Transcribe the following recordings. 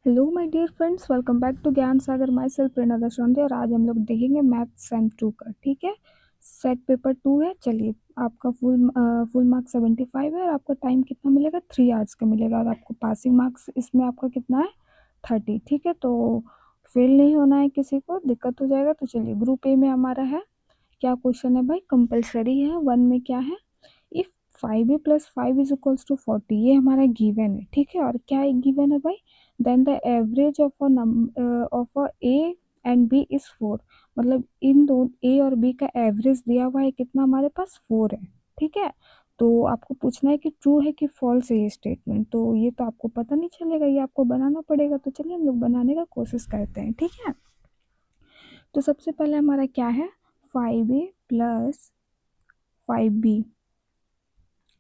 Hello my dear friends, welcome back to Gyan Sagar. My self प्रेरणा दशरंते और आज हम लोग देखेंगे मैथ सेम 2 का। ठीक है, सेट पेपर 2 है। चलिए, आपका फुल मार्क्स 75 है और आपको टाइम कितना मिलेगा, 3 आवर्स का मिलेगा। और आपको पासिंग मार्क्स इसमें आपका कितना है, 30। ठीक है, तो फेल नहीं होना है, किसी को दिक्कत हो जाएगा। तो चलिए, ग्रुप ए में हमारा है क्या क्वेश्चन है भाई, कंपलसरी है। 1 में क्या है, if 5a + 5 is equals to 40, ये हमारा गिवन है। ठीक है, और क्या एक गिवन है भाई, then the average of a A and B is 4। मतलब इन दो ए और बी का एवरेज दिया हुआ है कितना, हमारे पास 4 है। ठीक है, तो आपको पूछना है कि ट्रू है कि फॉल्स है ये स्टेटमेंट। तो ये तो आपको पता नहीं चलेगा, ये आपको बनाना पड़ेगा। तो चलिए हम लोग बनाने का कोशिश करते हैं। ठीक है, तो सबसे पहले हमारा क्या है, 5a + 5b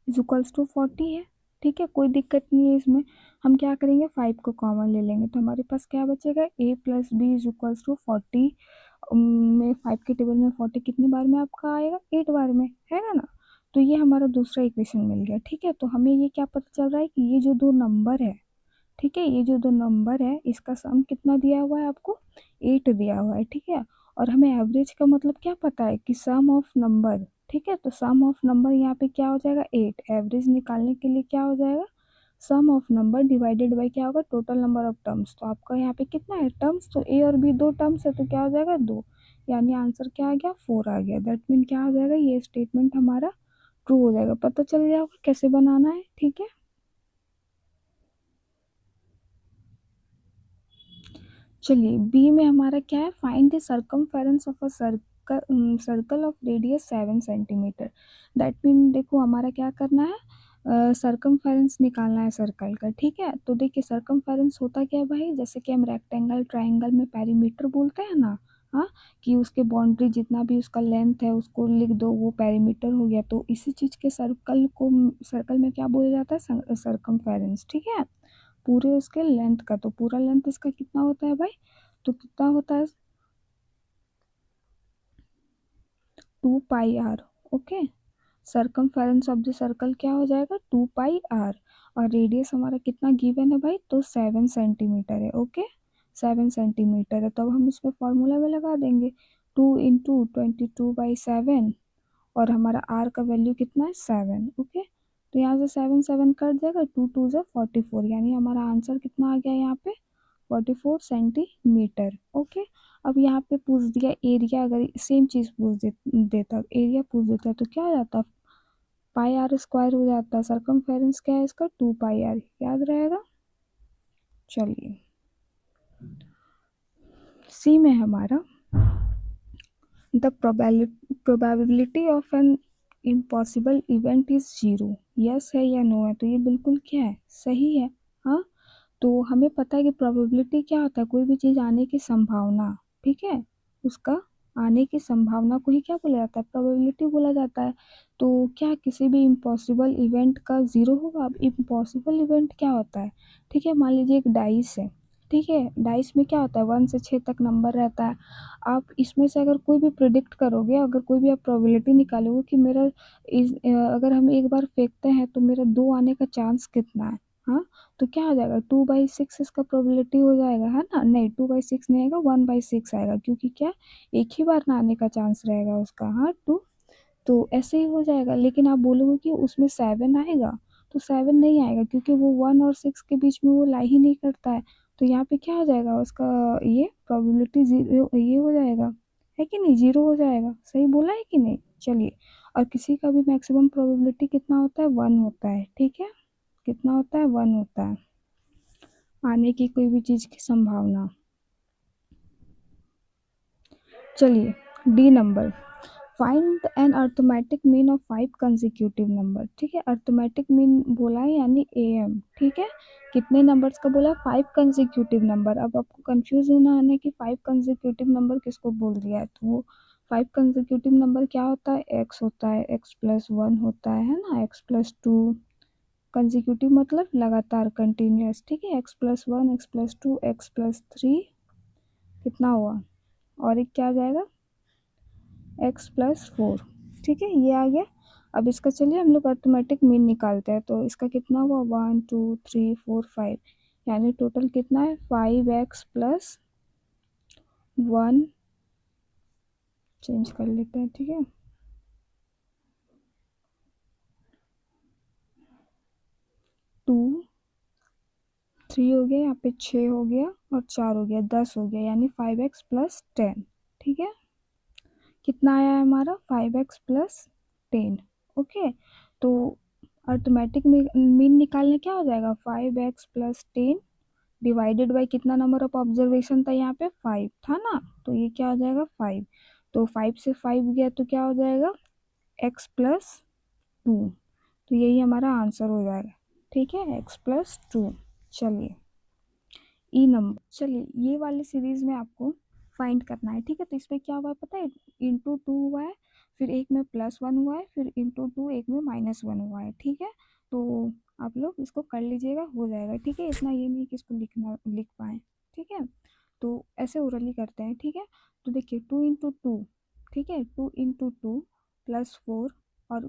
is equals to 40 है। ठीक है, कोई दिक्कत नहीं है इसमें। हम क्या करेंगे, 5 को कॉमन ले लेंगे तो हमारे पास क्या बचेगा, a + b is equals to 40 में 5 के टेबल में 40 कितने बार में आपका आएगा, 8 बार में, है ना। तो ये हमारा दूसरा इक्वेशन मिल गया। ठीक है, तो हमें ये क्या पता चल रहा है कि ये जो दो नंबर है, ठीक है, ये जो दो नंबर है इसका सम कितना दिया हुआ है आपको, 8 दिया हुआ है। ठीक है, और हमें एवरेज का मतलब क्या पता है कि सम ऑफ नंबर। ठीक है, तो सम ऑफ नंबर यहाँ पे क्या हो जाएगा, 8। एवरेज निकालने के लिए क्या हो जाएगा, सम ऑफ नंबर डिवाइडेड बाई क्या होगा, टोटल नंबर ऑफ टर्म्स। तो आपका यहाँ पे कितना है टर्म्स, तो ए और बी दो टर्म्स है तो क्या हो जाएगा, 2। यानी आंसर क्या आ गया, 4 आ गया। दैट मीन क्या हो जाएगा, ये स्टेटमेंट हमारा ट्रू हो जाएगा। पता चल गया होगा कैसे बनाना है। ठीक है, चलिए बी में हमारा क्या है, find the circumference of a circle of radius 7 centimetre. That mean देखो हमारा क्या करना है, सर्कमफेरेंस निकालना है सर्कल का। ठीक है, तो देखिए सर्कमफेरेंस होता क्या है भाई, जैसे कि हम रेक्टेंगल ट्राइंगल में पेरीमीटर बोलते हैं ना। हाँ, कि उसके बाउंड्री जितना भी उसका लेंथ है उसको लिख दो, वो पेरीमीटर हो गया। तो इसी चीज के सर्कल में क्या बोला जाता है, सर्कमफेरेंस। ठीक है, पूरे उसके लेंथ का, तो पूरा लेंथ इसका कितना होता है भाई, तो कितना होता है, 2πr। Okay, circumference of the circle क्या हो जाएगा, 2πr। और रेडियस हमारा कितना गिवन है भाई, तो 7 सेंटीमीटर है। ओके, 7 सेंटीमीटर है, तो अब हम इसमें फॉर्मूला में लगा देंगे, 2 × 22/7। और हमारा आर का वैल्यू कितना है, 7। ओके, तो यहाँ से 7 7 कट जाएगा, 2 2 = 44। यानी हमारा आंसर कितना आ गया यहाँ पे, 44 सेंटीमीटर। ओके, अब यहाँ पे पूछ दिया एरिया, अगर सेम चीज देता, एरिया पूछ देता तो क्या हो जाता, πr² हो जाता। सर्कमफेरेंस क्या है इसका, 2πr, याद रहेगा। चलिए, सी में हमारा the probability of an impossible event is 0। Yes है या नो है, तो ये बिल्कुल क्या है, सही है। हाँ, तो हमें पता है कि प्रोबेबिलिटी क्या होता है, कोई भी चीज़ आने की संभावना। ठीक है, उसका आने की संभावना को ही क्या बोला जाता है, प्रोबेबिलिटी बोला जाता है। तो क्या किसी भी इम्पॉसिबल इवेंट का 0 होगा। अब इम्पॉसिबल इवेंट क्या होता है, ठीक है, मान लीजिए एक डाइस है। ठीक है, डाइस में क्या होता है, 1 से 6 तक नंबर रहता है। आप इसमें से अगर कोई भी प्रिडिक्ट करोगे, अगर कोई भी आप प्रोबेबिलिटी निकालोगे कि मेरा अगर हम एक बार फेंकते हैं तो मेरा 2 आने का चांस कितना है, हाँ, तो क्या आ जाएगा, 2/6 इसका प्रोबेबिलिटी हो जाएगा, है ना। नहीं, 2/6 नहीं आएगा, 1/6 आएगा, क्योंकि क्या, एक ही बार ना आने का चांस रहेगा उसका, हाँ, 2। तो ऐसे ही हो जाएगा। लेकिन आप बोलोगे कि उसमें 7 आएगा, तो 7 नहीं आएगा, क्योंकि वो 1 और 6 के बीच में वो लाई ही नहीं करता है। तो यहाँ पे क्या हो जाएगा उसका, ये प्रोबेबिलिटी 0 ये हो जाएगा, है कि नहीं, 0 हो जाएगा। सही बोला है कि नहीं। चलिए, और किसी का भी मैक्सिमम प्रोबेबिलिटी कितना होता है, 1 होता है। ठीक है, कितना होता है, 1 होता है आने की कोई भी चीज की संभावना। चलिए, D number, find an arithmetic mean of 5 consecutive number. ठीक है, अर्थमेटिक मीन बोला है यानी एम। ठीक है, कितने नंबर्स का बोला, 5 कंसेक्यूटिव नंबर। अब आपको कंफ्यूज ना आने कि 5 कंसेक्यूटिव नंबर किसको बोल दिया है, तो वो 5 कंसेक्यूटिव नंबर क्या होता है, एक्स होता है, x+1 होता है ना, x+2। कंसेक्यूटिव मतलब लगातार, कंटिन्यूअस। ठीक है, x+1, x+2, x+3, कितना हुआ, और एक क्या आ जाएगा, x+4। ठीक है, ये आ गया। अब इसका चलिए हम लोग अर्थमेटिक मीन निकालते हैं। तो इसका कितना हुआ, 1 2 3 4 5। यानी टोटल कितना है 5x प्लस 1, चेंज कर लेते हैं, ठीक है, 2, 3 हो गया, यहाँ पे 6 हो गया और 4 हो गया, 10 हो गया, यानी 5x प्लस 10, ठीक है। कितना आया है हमारा 5x प्लस 10, ओके। तो अर्थमेटिक मीन निकालने क्या हो जाएगा 5x प्लस 10 डिवाइडेड बाई कितना नंबर ऑफ ऑब्जर्वेशन था यहाँ पे 5 था ना, तो ये क्या हो जाएगा 5, तो 5 से 5 गया तो क्या हो जाएगा x प्लस 2, तो यही हमारा आंसर हो जाएगा, ठीक है, x प्लस 2। चलिए ई नंबर, चलिए ये वाली सीरीज में आपको फाइंड करना है, ठीक है। तो इसमें क्या हुआ है पता है, इंटू 2 हुआ है, फिर एक में +1 हुआ है, फिर इंटू 2 एक में -1 हुआ है, ठीक है। तो आप लोग इसको कर लीजिएगा, हो जाएगा, ठीक है, इतना ये नहीं कि इसको लिख पाए, ठीक है। तो ऐसे ओरली करते हैं, ठीक है। तो देखिए 2 × 2, ठीक है, 2 × 2 +4 और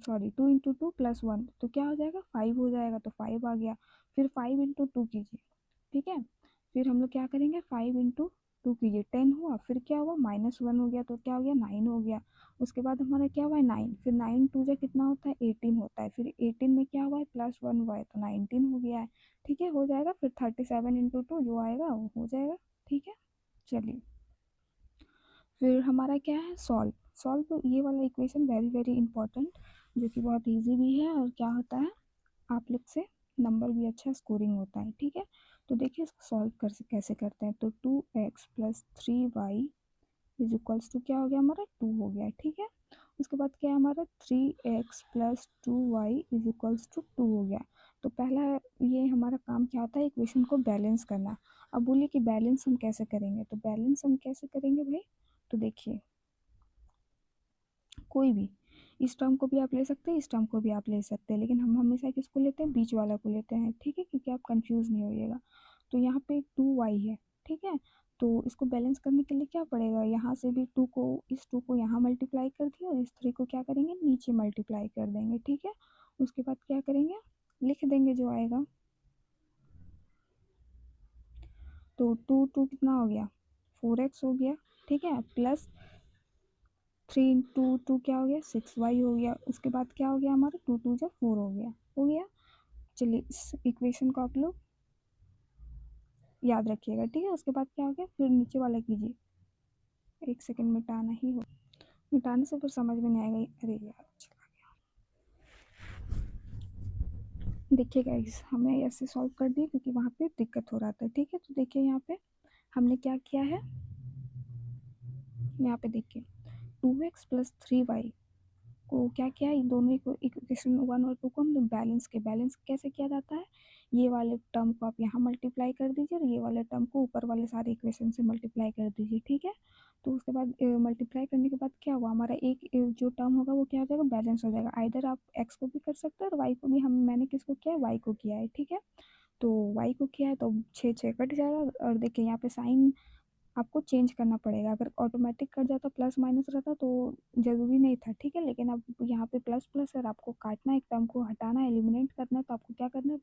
सॉरी 2 × 2 +1, तो क्या हो जाएगा 5 हो जाएगा, तो 5 आ गया। फिर 5 × 2 कीजिए, ठीक है, फिर हम लोग क्या करेंगे 5 × 2 कीजिए, 10 हुआ, फिर क्या हुआ -1 हो गया, तो क्या हो गया 9 हो गया। उसके बाद हमारा क्या हुआ है 9, फिर 9 2 जा कितना होता है 18 होता है, फिर 18 में क्या हुआ है +1 हुआ है, तो 19 हो गया है, ठीक है, हो जाएगा। फिर 37 × 2 जो आएगा वो हो जाएगा, ठीक है। चलिए फिर हमारा क्या है सॉल्व, सॉल्व तो ये वाला इक्वेशन वेरी वेरी इंपॉर्टेंट, जो कि बहुत ईजी भी है, और क्या होता है आप लोग से नंबर भी अच्छा स्कोरिंग होता है, ठीक है। तो देखिए इसको सॉल्व कैसे करते हैं, तो 2x plus 3y is equals to क्या हो गया हमारा 2 हो गया, ठीक है। उसके बाद क्या है हमारा 3x plus 2y is equals to 2 हो गया। तो पहला ये हमारा काम क्या होता है इक्वेशन को बैलेंस करना। अब बोलिए कि बैलेंस हम कैसे करेंगे, तो बैलेंस हम कैसे करेंगे भाई, तो देखिए कोई भी इस टर्म को भी आप ले सकते हैं, इस टर्म को भी आप ले सकते हैं, लेकिन हम हमेशा किसको लेते हैं बीच वाला को लेते हैं, ठीक है, क्योंकि आप कंफ्यूज नहीं होइएगा। तो यहाँ पे 2y है, ठीक है, तो इसको बैलेंस करने के लिए क्या पड़ेगा, यहाँ से भी 2 को इस 2 को यहाँ मल्टीप्लाई कर दिया, और इस 3 को क्या करेंगे नीचे मल्टीप्लाई कर देंगे, ठीक है। उसके बाद क्या करेंगे लिख देंगे जो आएगा, तो 2 कितना हो गया 4x हो गया, ठीक है, प्लस 3 × 2 क्या हो गया 6y हो गया। उसके बाद क्या हो गया हमारा 2 × 2 = 4 हो गया, हो गया। चलिए इस इक्वेशन को आप लोग याद रखिएगा, ठीक है। उसके बाद क्या हो गया फिर नीचे वाला कीजिए, एक सेकंड मिटाना ही हो, मिटाने से फिर समझ में नहीं आएगा, अरे यार चला गया। देखिए गाइस हमें ऐसे सॉल्व कर दिए क्योंकि वहाँ पे दिक्कत हो रहा था, ठीक है। तो देखिए यहाँ पे हमने क्या किया है, यहाँ पे देखिए 2x प्लस 3y को क्या किया है, दोनों इक्वेशन 1 और 2 को हम लोग बैलेंस कैसे किया जाता है, ये वाले टर्म को आप यहाँ मल्टीप्लाई कर दीजिए, और ये वाले टर्म को ऊपर वाले सारे इक्वेशन से मल्टीप्लाई कर दीजिए, ठीक है। तो उसके बाद मल्टीप्लाई करने के बाद क्या हुआ हमारा एक जो टर्म होगा वो क्या हो जाएगा बैलेंस हो जाएगा। आइदर आप एक्स को भी कर सकते हैं और वाई को भी, हम मैंने किसको किया है वाई को किया है, ठीक है। तो वाई को किया है तो 6 कट जाएगा, और देखिए यहाँ पे साइन आपको चेंज करना पड़ेगा, अगर ऑटोमेटिक कट जाता प्लस माइनस रहता तो ज़रूरी नहीं था, ठीक है। लेकिन अब यहाँ पे प्लस प्लस है, आपको काटना है एक टर्म को, हटाना है एलिमिनेट करना है, तो आपको क्या करना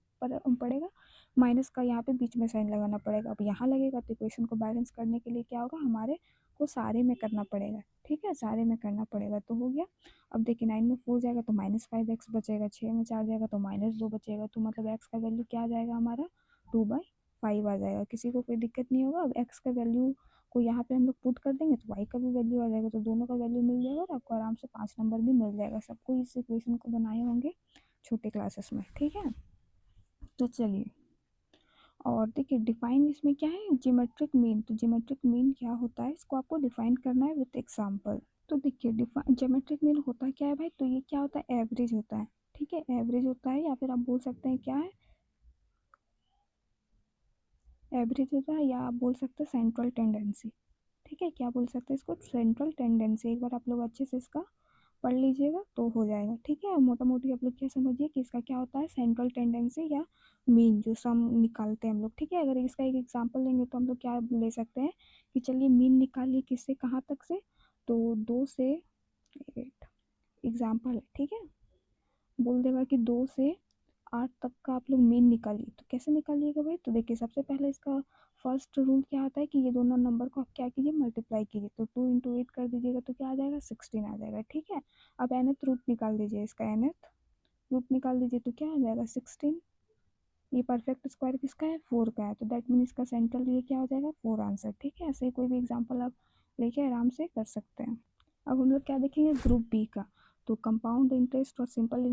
पड़ेगा माइनस का यहाँ पे बीच में साइन लगाना पड़ेगा। अब यहाँ लगेगा तो इक्वेशन को बैलेंस करने के लिए क्या होगा हमारे को सारे में करना पड़ेगा, ठीक है, सारे में करना पड़ेगा, तो हो गया। अब देखिए 9 में 4 जाएगा तो -5x बचेगा, 6 में 4 जाएगा तो -2 बचेगा, तो मतलब x का वैल्यू क्या आ जाएगा हमारा 2/5 आ जाएगा। किसी को कोई दिक्कत नहीं होगा। अब x का वैल्यू को यहाँ पे हम लोग पुट कर देंगे तो y का भी वैल्यू आ जाएगा, तो दोनों का वैल्यू मिल जाएगा और आपको आराम से 5 नंबर भी मिल जाएगा। सबको इस इक्वेशन को बनाए होंगे छोटे क्लासेस में, ठीक है। तो चलिए और देखिए डिफाइन इसमें क्या है ज्योमेट्रिक मीन, तो ज्योमेट्रिक मीन क्या होता है इसको आपको डिफाइन करना है विद एग्जांपल। तो देखिए ज्योमेट्रिक मीन होता क्या है भाई, तो ये क्या होता है एवरेज होता है, ठीक है, एवरेज होता है, या फिर आप बोल सकते हैं क्या है एवरेज होता है, या आप बोल सकते हैं सेंट्रल टेंडेंसी, ठीक है, क्या बोल सकते हैं इसको सेंट्रल टेंडेंसी। एक बार आप लोग अच्छे से इसका पढ़ लीजिएगा तो हो जाएगा, ठीक है। मोटा मोटी आप लोग क्या समझिए कि इसका क्या होता है सेंट्रल टेंडेंसी या मीन जो सम निकालते हैं हम लोग, ठीक है। अगर इसका एक एग्जांपल लेंगे तो हम लोग क्या ले सकते हैं कि चलिए मीन निकालिए किससे कहाँ तक से, तो 2 से एग्जाम्पल है, ठीक है, बोल देगा कि 2 से 8 तक का आप लोग मीन निकालिए। तो कैसे निकालिएगा भाई? तो देखिए सबसे पहले इसका फर्स्ट रूल क्या होता है कि ये दोनों नंबर को आप क्या कीजिए, मल्टीप्लाई कीजिए। तो 2 इंटू 8 कर दीजिएगा तो क्या आ जाएगा, 16 आ जाएगा। ठीक है, अब nth रूट निकाल दीजिए, इसका nth रूट निकाल दीजिए तो क्या आ जाएगा, 16। ये परफेक्ट स्क्वायर किसका है, 4 का है, तो दैट मीन इसका सेंट्रल ये क्या हो जाएगा, 4 आंसर। ठीक है, ऐसे ही कोई भी एग्जाम्पल आप लेके आराम से कर सकते हैं। अब हम लोग क्या देखेंगे, ग्रुप बी का। तो कंपाउंड इंटरेस्ट और सिंपल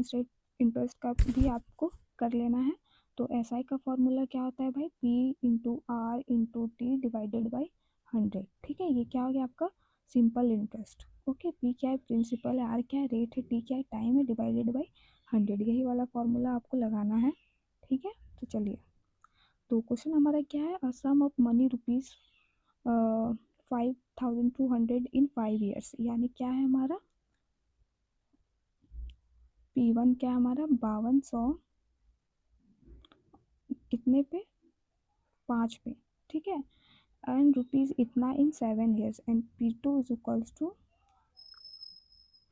इंटरेस्ट का भी आपको कर लेना है। तो एस आई का फॉर्मूला क्या होता है भाई, P into R into T divided by 100। ठीक है, ये क्या हो गया आपका सिंपल इंटरेस्ट। ओके, पी क्या है, प्रिंसिपल है, आर क्या है, रेट है, टी क्या है, टाइम है, डिवाइडेड बाई 100। यही वाला फॉर्मूला आपको लगाना है। ठीक है, तो चलिए, तो क्वेश्चन हमारा क्या है, a sum of money rupees 5200 in 5 years, यानी क्या है हमारा P1 क्या है हमारा 5200 कितने पे, 5 पे। ठीक है, एंड रुपीज इतना in 7 years, and P2 is equals to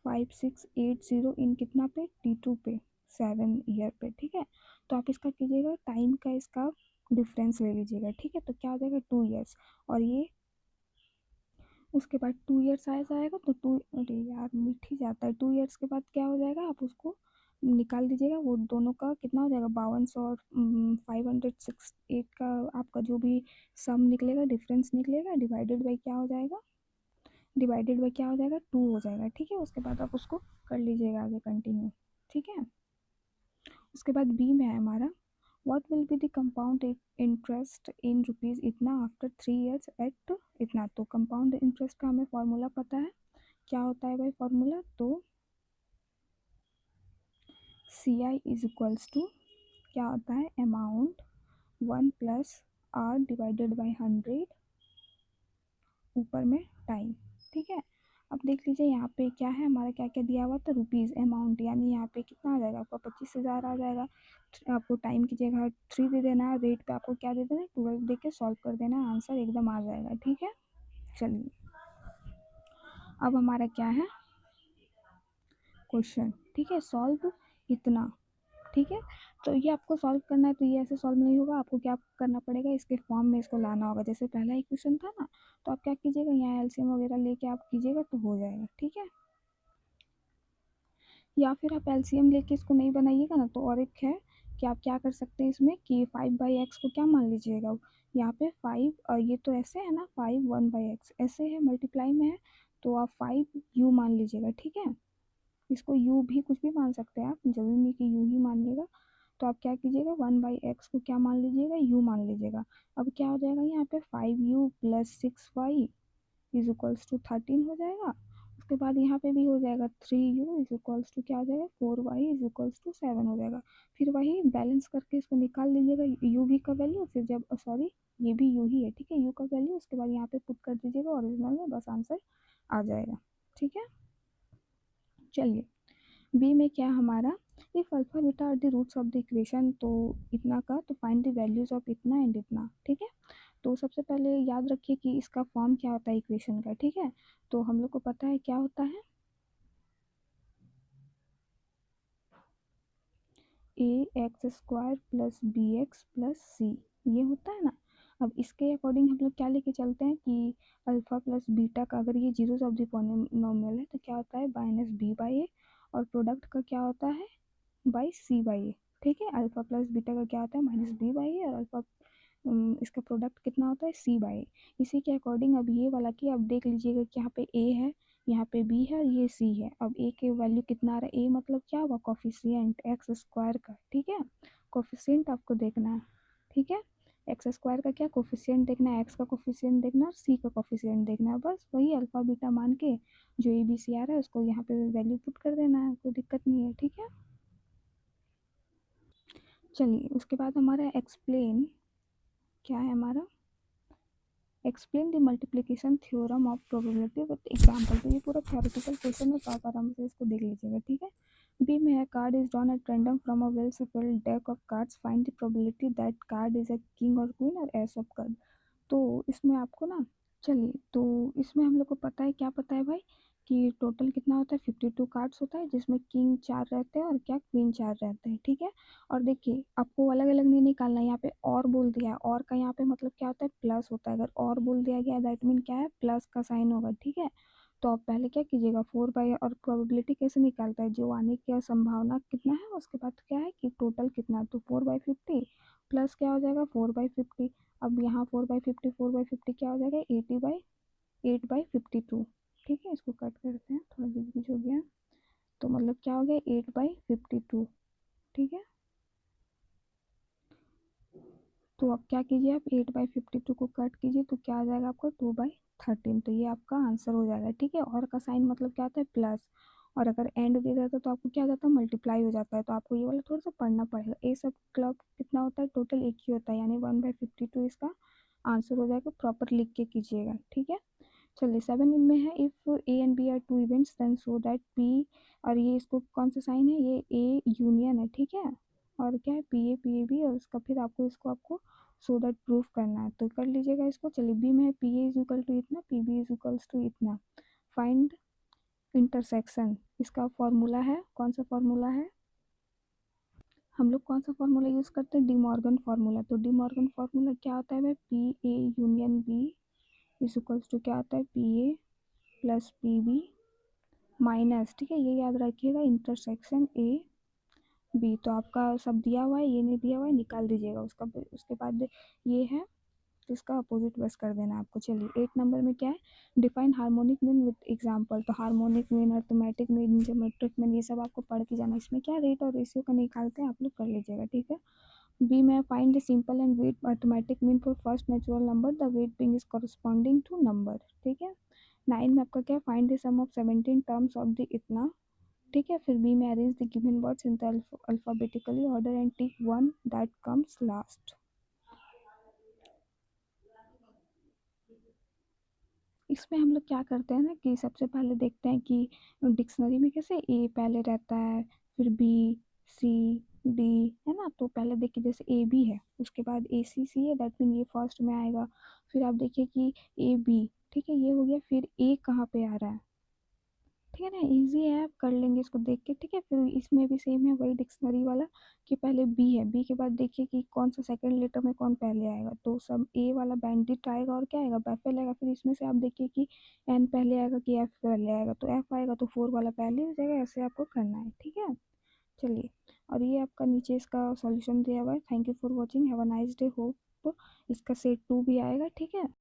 5680 in कितना पे, T2 पे 7 year पे। ठीक है, तो आप इसका कीजिएगा टाइम का इसका डिफरेंस ले लीजिएगा। ठीक है, तो क्या हो जाएगा 2 years, और ये उसके बाद 2 years आ जाएगा तो टू, अरे यार मिट ही जाता है। 2 years के बाद क्या हो जाएगा, आप उसको निकाल दीजिएगा, वो दोनों का कितना हो जाएगा 5200 और 568 का आपका जो भी सम निकलेगा, डिफरेंस निकलेगा, डिवाइडेड बाई क्या हो जाएगा, डिवाइडेड बाई क्या हो जाएगा 2 हो जाएगा। ठीक है, उसके बाद आप उसको कर लीजिएगा आगे कंटिन्यू। ठीक है, उसके बाद बी में है हमारा, what will be the compound interest in rupees इतना आफ्टर 3 years एट इतना। तो कंपाउंड इंटरेस्ट का हमें फॉर्मूला पता है, क्या होता है भाई फॉर्मूला, तो C I is equals to क्या होता है, amount 1 plus R divided by 100 ऊपर में टाइम। ठीक है, अब देख लीजिए यहाँ पे क्या है हमारा, क्या क्या दिया हुआ था, रुपीज़ अमाउंट, यानी यहाँ पे कितना आ जाएगा आपका 25,000 आ जाएगा। आपको टाइम की जगह 3 दे देना है, रेट पे आपको क्या दे देना है 12 दे के सॉल्व कर देना, आंसर एकदम आ जाएगा। ठीक है, चलिए अब हमारा क्या है क्वेश्चन। ठीक है, सॉल्व इतना। ठीक है, तो ये आपको सॉल्व करना है, तो ये ऐसे सॉल्व नहीं होगा, आपको क्या करना पड़ेगा, इसके फॉर्म में इसको लाना होगा। जैसे पहला इक्वेशन था ना, तो आप क्या कीजिएगा, यहाँ एलसीएम वगैरह लेके आप कीजिएगा तो हो जाएगा। ठीक है, या फिर आप एलसीएम लेके इसको नहीं बनाइएगा ना, तो और एक है कि आप क्या कर सकते हैं इसमें कि 5/x को क्या मान लीजिएगा, यहाँ पे 5, ये तो ऐसे है ना 5 1/x ऐसे है, मल्टीप्लाई में है, तो आप 5u मान लीजिएगा। ठीक है, इसको u भी कुछ भी मान सकते हैं आप, जरूरी नहीं कि u ही मानिएगा। तो आप क्या कीजिएगा 1/x को क्या मान लीजिएगा, u मान लीजिएगा। अब क्या हो जाएगा यहाँ पे 5u plus 6y is equals to 13 हो जाएगा। उसके बाद यहाँ पे भी हो जाएगा 3u इज इक्वल्स टू क्या हो जाएगा 4y इज इक्वल्स टू 7 हो जाएगा। फिर वही बैलेंस करके इसको निकाल लीजिएगा u v का वैल्यू, फिर जब सॉरी ये भी u ही है। ठीक है, u का वैल्यू उसके बाद यहाँ पे पुट कर दीजिएगा ओरिजिनल में, बस आंसर आ जाएगा। ठीक है, चलिए बी में क्या हमारा, if alpha beta are the roots of the equation, तो इतना का, तो फाइंड द वैल्यूज ऑफ इतना एंड इतना। ठीक है, तो सबसे पहले याद रखिए कि इसका फॉर्म क्या होता है इक्वेशन का। ठीक है, तो हम लोग को पता है क्या होता है, A X square plus B X plus C, ये होता है ना। अब इसके अकॉर्डिंग हम लोग क्या लेके चलते हैं कि अल्फा प्लस बीटा का अगर ये जीरोस ऑफ द पॉलिनोमियल है तो क्या होता है माइनस बी बाई ए, और प्रोडक्ट का क्या होता है बाई सी बाई ए। ठीक है, अल्फा प्लस बीटा का क्या होता है माइनस बी बाई ए, और अल्फा इसका प्रोडक्ट कितना होता है सी बाई ए। इसी के अकॉर्डिंग अब ये वाला कि अब देख लीजिएगा कि यहाँ पे ए है, यहाँ पे बी है, ये सी है। अब ए के वैल्यू कितना आ रहा है, ए मतलब क्या हुआ कोफिशिएंट एक्स स्क्वायर का। ठीक है, कोफिशिएंट आपको देखना है। ठीक है, एक्स स्क्वायर का क्या कोफिशिएंट देखना है, एक्स का कोफिशिएंट देखना है और सी का कोफिशिएंट देखना है, बस वही अल्फा बीटा मान के जो ए बी सी आ रहा है उसको यहाँ पे वैल्यू पुट कर देना है, कोई दिक्कत नहीं है। ठीक है, चलिए उसके बाद हमारा एक्सप्लेन क्या है हमारा, explain the multiplication theorem of probability with example. तो ये पूरा थ्योरेटिकल क्वेश्चन है, तो आप आराम से इसको देख लीजिएगा। ठीक है, बी में है card is drawn at random from a well shuffled deck of cards, find the probability that card is a king और क्वीन और एस ऑफ कार्ड। तो इसमें आपको ना चलिए, तो इसमें हम लोग को पता है, क्या पता है भाई, कि टोटल कितना होता है, 52 कार्ड्स होता है, जिसमें किंग 4 रहते हैं और क्या क्वीन 4 रहते हैं, ठीक है। और देखिए, आपको अलग अलग नहीं निकालना है, यहाँ पे और बोल दिया है, और का यहाँ पे मतलब क्या होता है, प्लस होता है। अगर और बोल दिया गया दैट मीन क्या है, प्लस का साइन होगा, ठीक है। तो आप पहले क्या कीजिएगा, 4 बाई, और प्रोबेबिलिटी कैसे निकालता है, जो आने की संभावना कितना है, उसके बाद क्या है कि टोटल कितना है, तो 4/50 प्लस क्या हो जाएगा, 4/50। अब यहाँ 4/50, 4/50 क्या हो जाएगा, 8/52, ठीक है। इसको कट करते हैं, थोड़ा बीच बीच हो गया, तो मतलब क्या हो गया, 8/52, ठीक है। तो अब क्या कीजिए, आप 8/52 को कट कीजिए, तो क्या आ जाएगा आपका, 2/13। तो ये आपका आंसर हो जाएगा, ठीक है। और का साइन मतलब क्या होता है, प्लस। और अगर एंड दे देता तो आपको क्या हो जाता है, मल्टीप्लाई हो जाता है। तो आपको ये वाला थोड़ा सा पढ़ना पड़ेगा। ए सब क्लब कितना होता है, टोटल एक ही होता है, यानी 1/52 इसका आंसर हो जाएगा। प्रॉपर लिख के कीजिएगा, ठीक है। चलिए, 7 में है, if A and B are two events then so that P, और ये इसको कौन सा साइन है, ये ए यूनियन है, ठीक है। और क्या है, पी ए बी, और उसका फिर आपको इसको आपको सो दैट प्रूफ करना है, तो कर लीजिएगा इसको। चलिए, बी में है, P A is equal to इतना, P B is equals to इतना। फाइंड इंटरसेक्शन, इसका फॉर्मूला है, कौन सा फॉर्मूला है, हम लोग कौन सा फॉर्मूला यूज़ करते हैं, डी मॉर्गन फार्मूला। तो डी मॉर्गन फार्मूला क्या होता है, P A union B is equals to क्या होता है, P A plus P B minus, ठीक है, ये याद रखिएगा, इंटरसेक्शन ए बी। तो आपका सब दिया हुआ है, ये नहीं दिया हुआ है, निकाल दीजिएगा उसका। उसके बाद ये है, तो इसका अपोजिट बस कर देना आपको। चलिए, 8 नंबर में क्या है, define harmonic mean with example. तो harmonic mean, arithmetic mean, geometric mean, ये सब आपको पढ़ के जाना। इसमें क्या रेट और रेशियो का निकालते हैं, आप लोग कर लीजिएगा, ठीक है। बी में find the simple and weight arithmetic mean for first natural number, the weight being is corresponding to number, ठीक है। 9 में आपका क्या, find the sum of 17 terms of the इतना, ठीक है। फिर बी में arrange the given words in the alphabetically order and tick one that comes last. इसमें हम लोग क्या करते हैं ना, कि सबसे पहले देखते हैं कि डिक्शनरी में कैसे ए पहले रहता है, फिर बी, सी, डी, है ना। तो पहले देखिए, जैसे ए बी है, उसके बाद ए सी सी है, दैट मीन ये फर्स्ट में आएगा। फिर आप देखिए कि ए बी, ठीक है, ये हो गया। फिर ए कहाँ पे आ रहा है, ठीक है ना, इजी है, आप कर लेंगे इसको देख के, ठीक है। फिर इसमें भी सेम है वही डिक्शनरी वाला, कि पहले बी है, बी के बाद देखिए कि कौन सा सेकंड लेटर में कौन पहले आएगा, तो सब ए वाला बैंडिट आएगा, और क्या आएगा, बैफल आएगा। फिर इसमें से आप देखिए कि एन पहले आएगा कि एफ पहले आएगा, तो एफ आएगा तो फोर वाला पहले हो जाएगा। ऐसे आपको करना है, ठीक है। चलिए, और ये आपका नीचे इसका सॉल्यूशन दिया हुआ है। Thank you for watching, have a nice day, hope इसका सेट 2 भी आएगा, ठीक है।